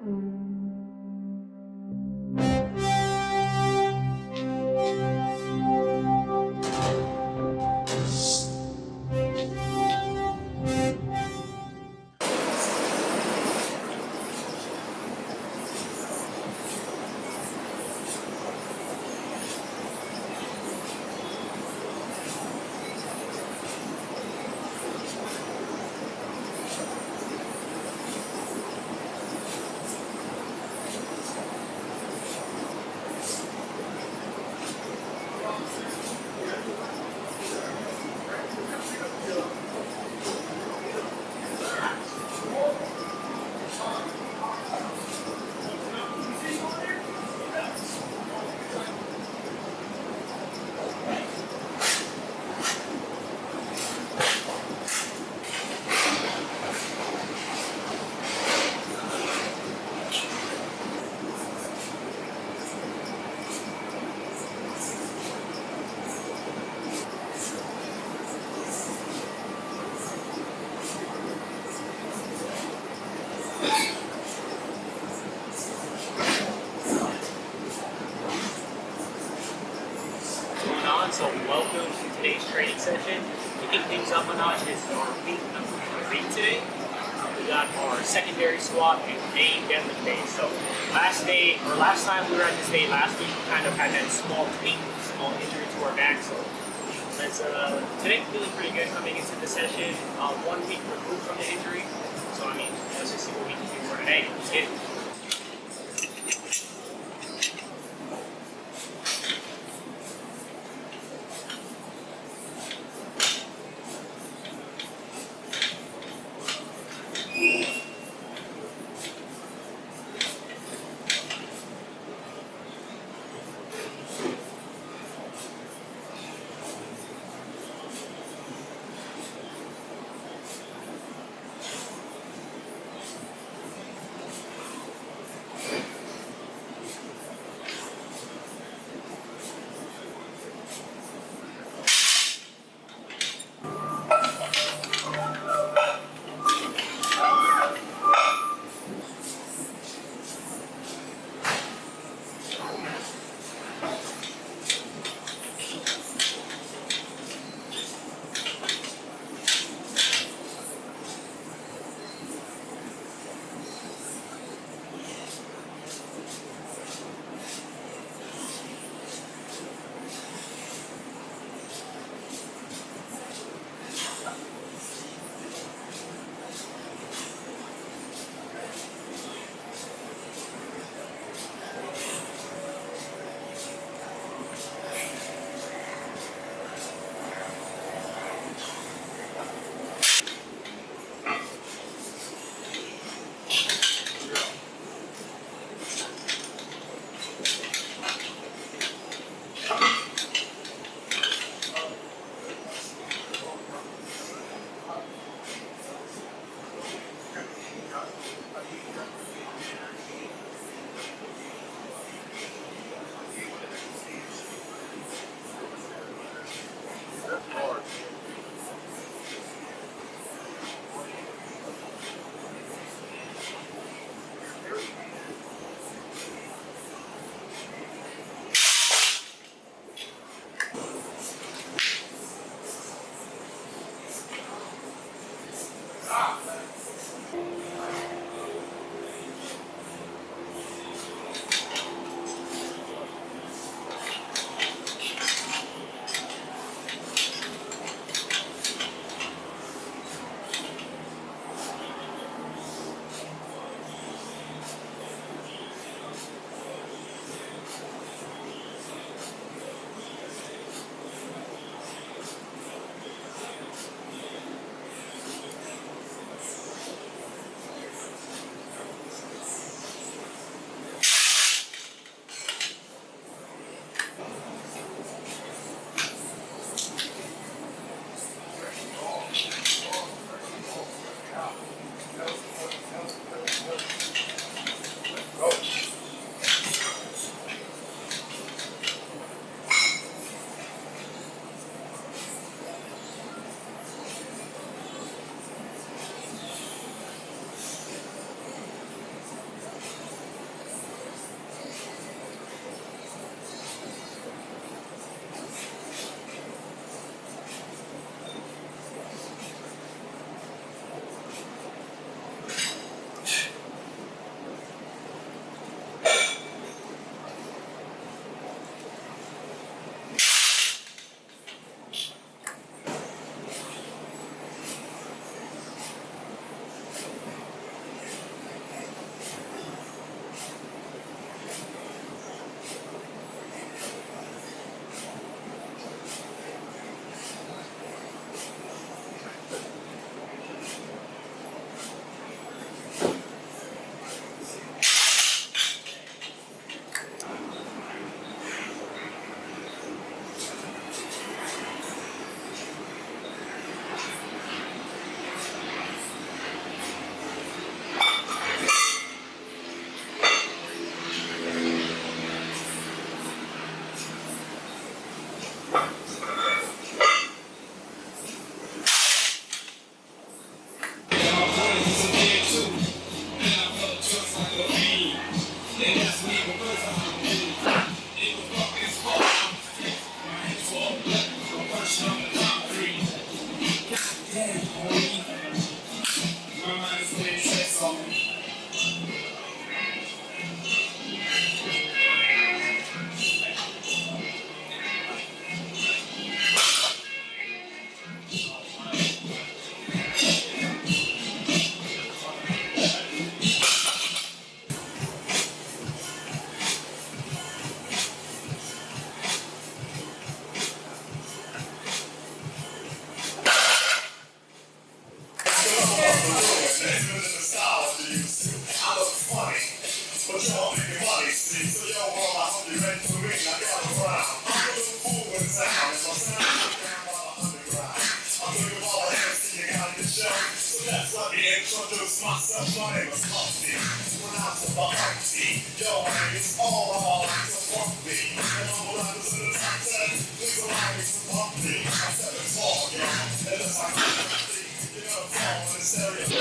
So welcome to today's training session. Picking things up a notch is our week number 3 today. We got our secondary squat and main deadlift day. So last time we were at this day last week, we kind of had that small tweak, small injury to our back. So today feeling pretty good coming into the session. 1 week removed from the injury. So let's just see what we can do for today. Let's get it. But y'all making money, see, so y'all want my hungry ready for me, I got a rhyme. I'm a little fool with sound, and my sound is down by the underground. I'm looking for all the MC you got in the show, so that's let me introduce myself. My name is Humpty, pronounced by Humpty. Yo, my name is all to funk me. And I'm a rapper to the top 10, please allow me to bump me. I'm 7 tall, yo, and it's like Humpty. You're gonna fall in the stereo.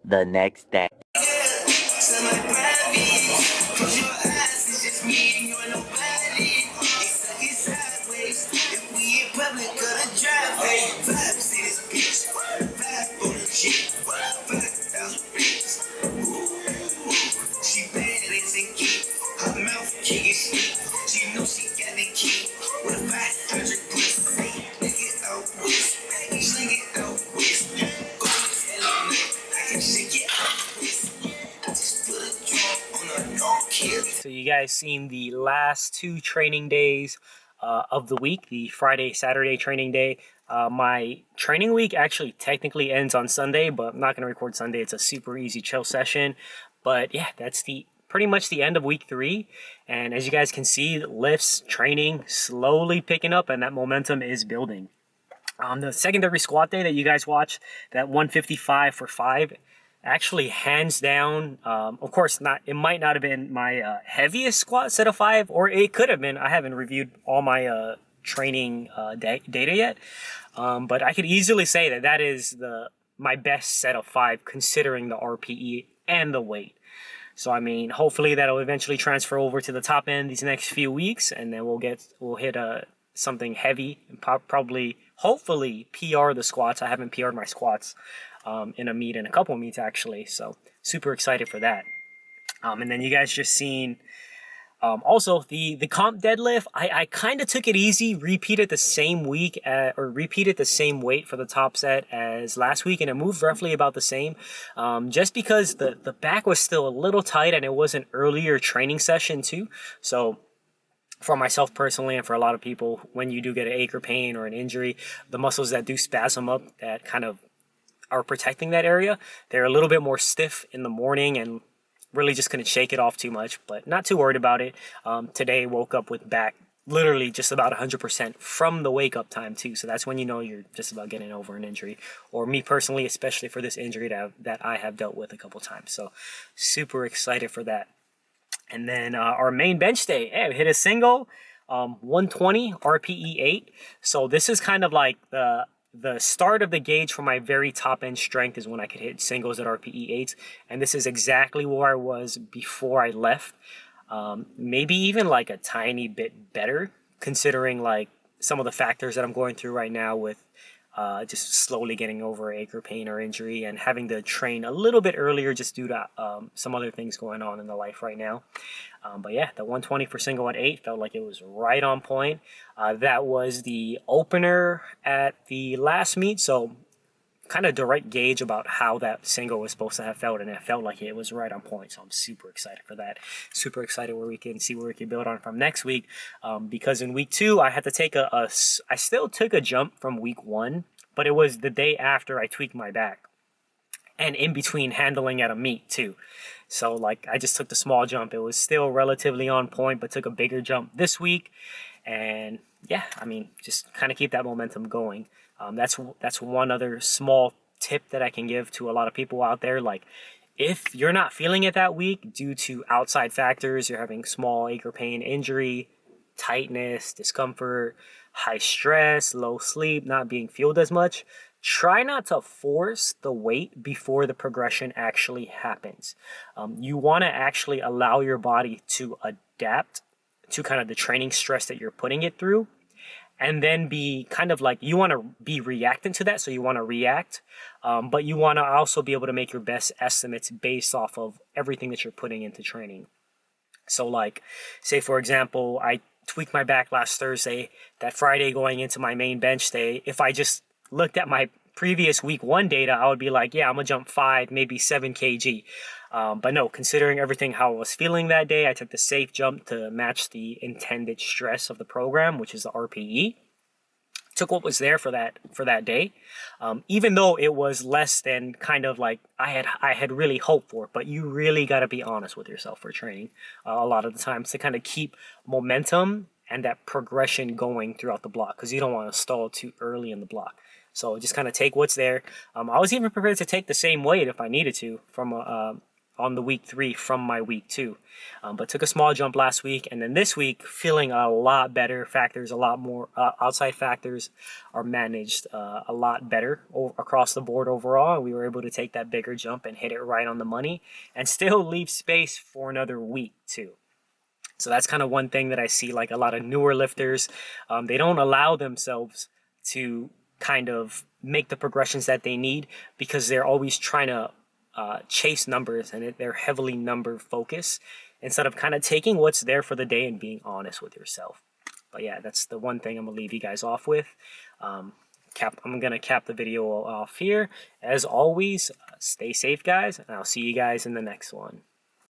The next day. So you guys seen the last 2 training days of the week, the Friday, Saturday training day. My training week actually technically ends on Sunday, but I'm not going to record Sunday. It's a super easy chill session. But yeah, that's pretty much the end of week 3. And as you guys can see, lifts, training, slowly picking up, and that momentum is building. The secondary squat day that you guys watched, that 155 for 5, actually hands down, of course not, it might not have been my heaviest squat set of 5, or it could have been. I haven't reviewed all my training data yet, but I could easily say that is my best set of 5 considering the RPE and the weight. So I mean, hopefully that'll eventually transfer over to the top end these next few weeks, and then we'll hit something heavy and probably, hopefully, PR the squats. I haven't PR'd my squats in a meet, in a couple of meets actually, so super excited for that. And then you guys just seen also the comp deadlift. I kind of took it easy, repeated the same weight for the top set as last week, and it moved roughly about the same, just because the back was still a little tight and it was an earlier training session too. So for myself personally, and for a lot of people, when you do get an ache or pain or an injury, the muscles that do spasm up, that kind of are protecting that area, they're a little bit more stiff in the morning, and really just couldn't shake it off too much, but not too worried about it. Today woke up with back literally just about 100% from the wake up time too. So that's when you know you're just about getting over an injury, or me personally, especially for this injury that I have dealt with a couple times. So super excited for that. And then our main bench day, we hit a single, 120 RPE 8. So this is kind of like the start of the gauge for my very top end strength, is when I could hit singles at RPE 8s. And this is exactly where I was before I left. Maybe even like a tiny bit better, considering like some of the factors that I'm going through right now with just slowly getting over ache or pain or injury, and having to train a little bit earlier just due to some other things going on in the life right now. But yeah, the 120 for single at 8 felt like it was right on point. That was the opener at the last meet, so kind of direct gauge about how that single was supposed to have felt, and it felt like it was right on point. So I'm super excited for that. Super excited where we can build on from next week, because in week 2 I had to take I still took a jump from week 1, but it was the day after I tweaked my back, and in between handling at a meet too. So like I just took the small jump. It was still relatively on point, but took a bigger jump this week. And yeah, I mean, just kind of keep that momentum going. That's one other small tip that I can give to a lot of people out there. Like, if you're not feeling it that week due to outside factors, you're having small ache or pain, injury, tightness, discomfort, high stress, low sleep, not being fueled as much, try not to force the weight before the progression actually happens. You want to actually allow your body to adapt to kind of the training stress that you're putting it through. And then be kind of like, you want to be reacting to that, so you want to react, but you want to also be able to make your best estimates based off of everything that you're putting into training. So like, say for example, I tweaked my back last Thursday. That Friday going into my main bench day, if I just looked at my previous week 1 data, I would be like, yeah, I'm gonna jump 5, maybe 7 kg. But no, considering everything how I was feeling that day, I took the safe jump to match the intended stress of the program, which is the RPE. Took what was there for that day, even though it was less than kind of like I had really hoped for. But you really got to be honest with yourself for training a lot of the times to kind of keep momentum and that progression going throughout the block, because you don't want to stall too early in the block. So just kind of take what's there. I was even prepared to take the same weight if I needed to from on the week 3 from my week 2, but took a small jump last week, and then this week feeling a lot better. Factors a lot more, outside factors are managed a lot better across the board overall. We were able to take that bigger jump and hit it right on the money, and still leave space for another week too. So that's kind of one thing that I see, like a lot of newer lifters, they don't allow themselves to kind of make the progressions that they need, because they're always trying to chase numbers, and they're heavily number focused instead of kind of taking what's there for the day and being honest with yourself. But yeah, that's the one thing I'm gonna leave you guys off with. I'm gonna cap the video off here. As always, stay safe, guys, and I'll see you guys in the next one.